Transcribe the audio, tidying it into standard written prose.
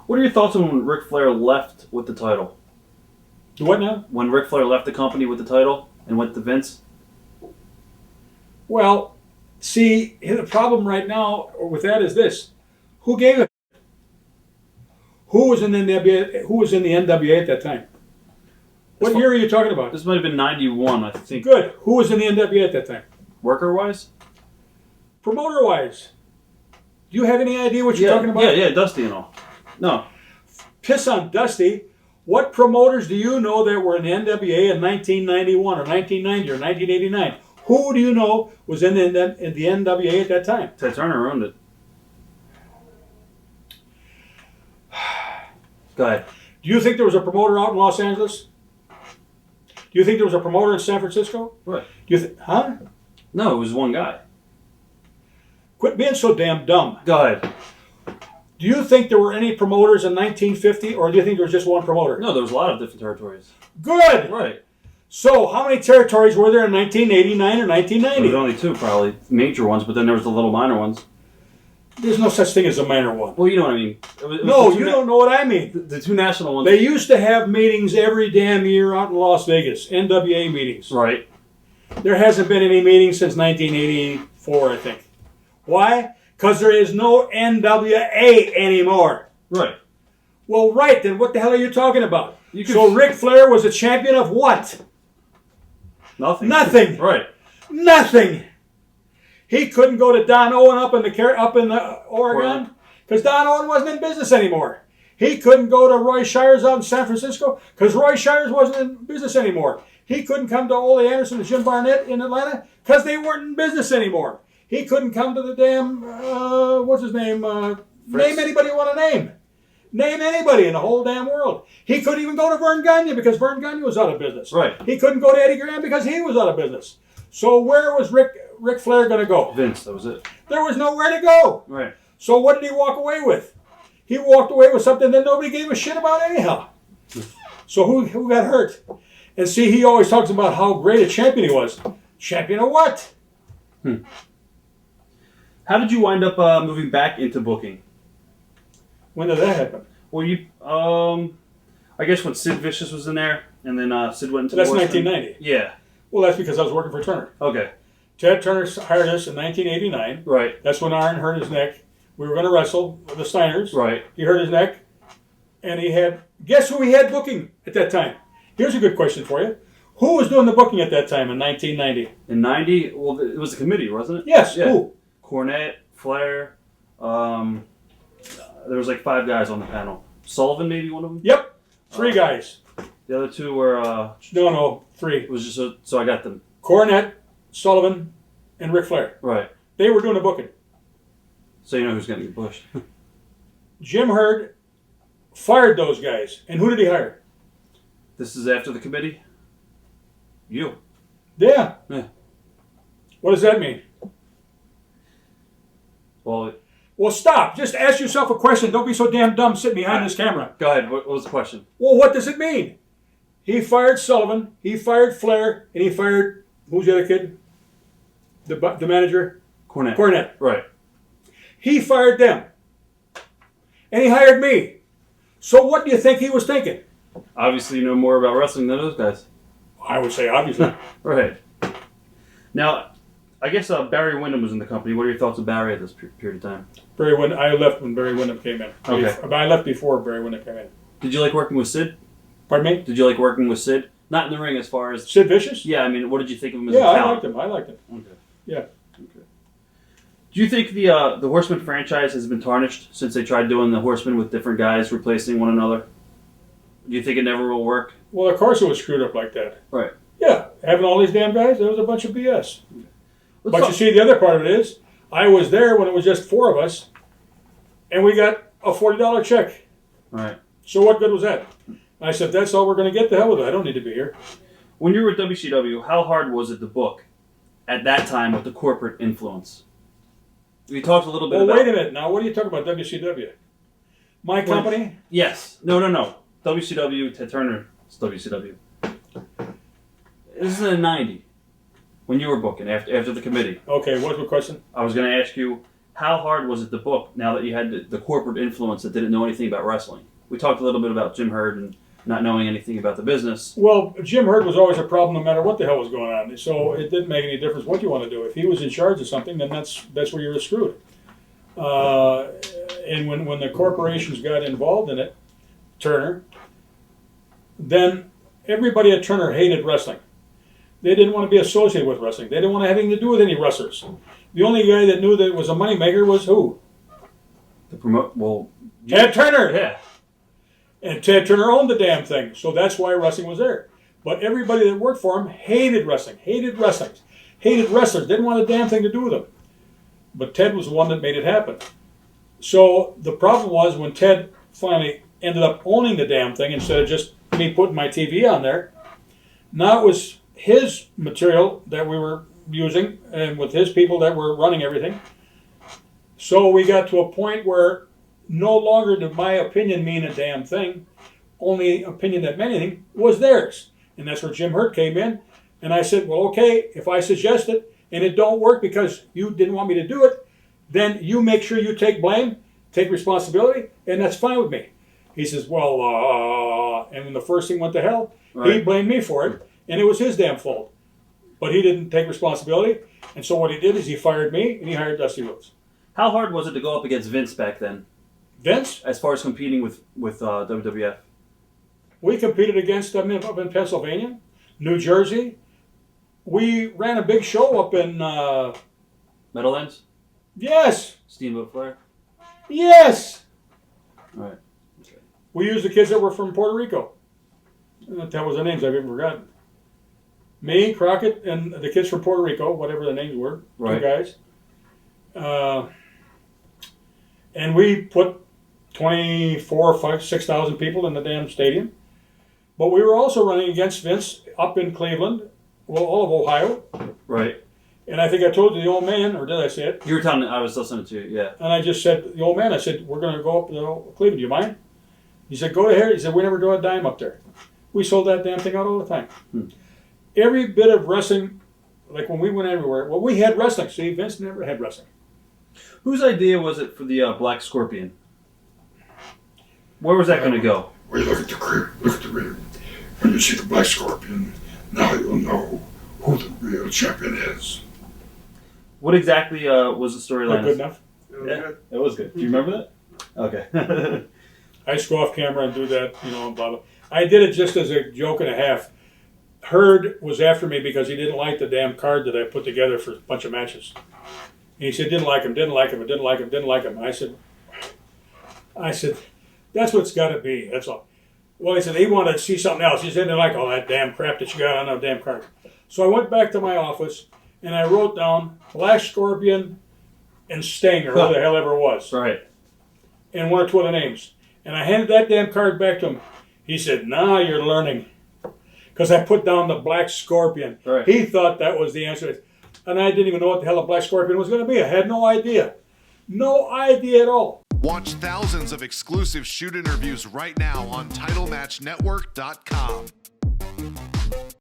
What are your thoughts on when Ric Flair left with the title? What now? When Ric Flair left the company with the title and went to Vince? Well, see, the problem right now with that is this: who gave it? Who was in the NWA? Who was in the NWA at that time? What year are you talking about? This might have been 91, I think. Good. Who was in the NWA at that time? Worker-wise? Promoter-wise. Do you have any idea what you're talking about? Yeah, Dusty and all. No. Piss on Dusty. What promoters do you know that were in the NWA in 1991 or 1990 or 1989? Who do you know was in the NWA at that time? Ted Turner owned it. Go ahead. Do you think there was a promoter out in Los Angeles? Do you think there was a promoter in San Francisco? Right. Do you huh? No, it was one guy. Quit being so damn dumb. Go ahead. Do you think there were any promoters in 1950, or do you think there was just one promoter? No, there was a lot of different territories. Good! Right. So, how many territories were there in 1989 or 1990? There was only two, probably, major ones, but then there was the little minor ones. There's no such thing as a minor one. Well, you know what I mean. No, you don't know what I mean. The two national ones. They used to have meetings every damn year out in Las Vegas, NWA meetings. Right. There hasn't been any meetings since 1984, I think. Why? Because there is no NWA anymore. Right. Well, right, then what the hell are you talking about? So Ric Flair was a champion of what? Nothing. Nothing. Right. Nothing. He couldn't go to Don Owen up in the Oregon because Don Owen wasn't in business anymore. He couldn't go to Roy Shires out in San Francisco because Roy Shires wasn't in business anymore. He couldn't come to Ole Anderson and Jim Barnett in Atlanta because they weren't in business anymore. He couldn't come to the damn, what's his name? Name anybody you want to name. Name anybody in the whole damn world. He couldn't even go to Vern Gagne because Vern Gagne was out of business. Right. He couldn't go to Eddie Graham because he was out of business. So where was Ric Flair going to go? Vince, that was it. There was nowhere to go. Right. So what did he walk away with? He walked away with something that nobody gave a shit about anyhow. So who got hurt? And see, he always talks about how great a champion he was. Champion of what? How did you wind up moving back into booking? When did that happen? Well, I guess when Sid Vicious was in there, and then Sid went into That's the 1990. Yeah. Well, that's because I was working for Turner. Okay. Ted Turner hired us in 1989. Right. That's when Arn hurt his neck. We were going to wrestle with the Steiners. Right. He hurt his neck, and he had. Guess who he had booking at that time? Here's a good question for you. Who was doing the booking at that time in 1990? In 90, well, it was a committee, wasn't it? Yes. Yeah. Who? Cornette, Flair. There was like 5 guys on the panel. Sullivan, maybe one of them. Yep. 3 guys. The other 2 were. No, 3. It was just so I got them. Cornette, Sullivan, and Ric Flair. Right. They were doing the booking. So you know who's going to get pushed. Jim Herd fired those guys. And who did he hire? This is after the committee? You. Yeah. Yeah. What does that mean? Well, stop. Just ask yourself a question. Don't be so damn dumb sitting behind this camera. Go ahead. What was the question? Well, what does it mean? He fired Sullivan, he fired Flair, and he fired, who's the other kid? The manager? Cornette. Right. He fired them. And he hired me. So what do you think he was thinking? Obviously you know more about wrestling than those guys. I would say obviously. Right. Now, I guess Barry Windham was in the company. What are your thoughts of Barry at this period of time? I left when Barry Windham came in. Okay. I left before Barry Windham came in. Did you like working with Sid? Pardon me? Did you like working with Sid? Not in the ring as far as... Sid Vicious? Yeah, I mean, what did you think of him as a talent? I liked him. Okay. Yeah. Okay. Do you think the Horseman franchise has been tarnished since they tried doing the Horseman with different guys replacing one another? Do you think it never will work? Well, of course it was screwed up like that. Right. Yeah. Having all these damn guys, that was a bunch of BS. Okay. But you see, the other part of it is, I was there when it was just 4 of us, and we got a $40 check. Right. So what good was that? I said, that's all we're going to get. The hell with it. I don't need to be here. When you were at WCW, how hard was it to book at that time with the corporate influence? We talked a little bit about... Well, wait a minute. Now, what are you talking about, WCW? My company? Yes. No. WCW, Ted Turner, it's WCW. This is in 90, when you were booking, after the committee. Okay, what's the question? I was going to ask you, How hard was it to book now that you had the corporate influence that didn't know anything about wrestling? We talked a little bit about Jim Herd and not knowing anything about the business. Well, Jim Herd was always a problem no matter what the hell was going on. So it didn't make any difference what you want to do. If he was in charge of something, then that's where you were screwed. And when the corporations got involved in it, Turner, then everybody at Turner hated wrestling. They didn't want to be associated with wrestling. They didn't want to have anything to do with any wrestlers. The only guy that knew that it was a moneymaker was who? Ted Turner. Yeah. And Ted Turner owned the damn thing, so that's why wrestling was there. But everybody that worked for him hated wrestling, hated wrestlers, didn't want a damn thing to do with them. But Ted was the one that made it happen. So the problem was when Ted finally ended up owning the damn thing instead of just me putting my TV on there, now it was his material that we were using and with his people that were running everything. So we got to a point where no longer did my opinion mean a damn thing. Only opinion that meant anything was theirs. And that's where Jim Hurt came in. And I said, well, okay, if I suggest it and it don't work because you didn't want me to do it, then you make sure you take blame, take responsibility, and that's fine with me. He says, well, and when the first thing went to hell, right, he blamed me for it, and it was his damn fault. But he didn't take responsibility, and so what he did is he fired me, and he hired Dusty Rhodes. How hard was it to go up against Vince back then? Vince? As far as competing with WWF? We competed against them up in Pennsylvania, New Jersey. We ran a big show up in... Meadowlands? Yes. Steamboat Flair? Yes. All right. Okay. We used the kids that were from Puerto Rico. That was their names. I've even forgotten. Me, Crockett, and the kids from Puerto Rico, whatever their names were, right, 2 guys. And we put 6,000 people in the damn stadium. But we were also running against Vince up in Cleveland, well, all of Ohio. Right. And I think I told you the old man, or did I say it? You were telling me, I was listening to you, yeah. And I just said, the old man, I said, we're going to go up to Cleveland, do you mind? He said, go ahead. He said, we never draw a dime up there. We sold that damn thing out all the time. Every bit of wrestling, like when we went everywhere, well, we had wrestling. See, Vince never had wrestling. Whose idea was it for the Black Scorpion? Where was that going to go? Well, look at the ring. When you see the Black Scorpion, now you'll know who the real champion is. What exactly was the storyline? Good enough? Yeah, it was good. Do you remember that? Okay. I used to go off camera and do that, blah, blah. I did it just as a joke and a half. Herd was after me because he didn't like the damn card that I put together for a bunch of matches. And he said, didn't like him. I said, that's what it's got to be. That's all. Well, he said, he wanted to see something else. He said, he didn't like all that damn crap that you got on that damn card. So I went back to my office and I wrote down Black Scorpion and Sting, or who the hell ever was. Right. And 1 or 2 other names. And I handed that damn card back to him. He said, now you're learning. Because I put down the Black Scorpion. Right. He thought that was the answer. And I didn't even know what the hell a Black Scorpion was going to be. I had no idea. No idea at all. Watch thousands of exclusive shoot interviews right now on TitleMatchNetwork.com.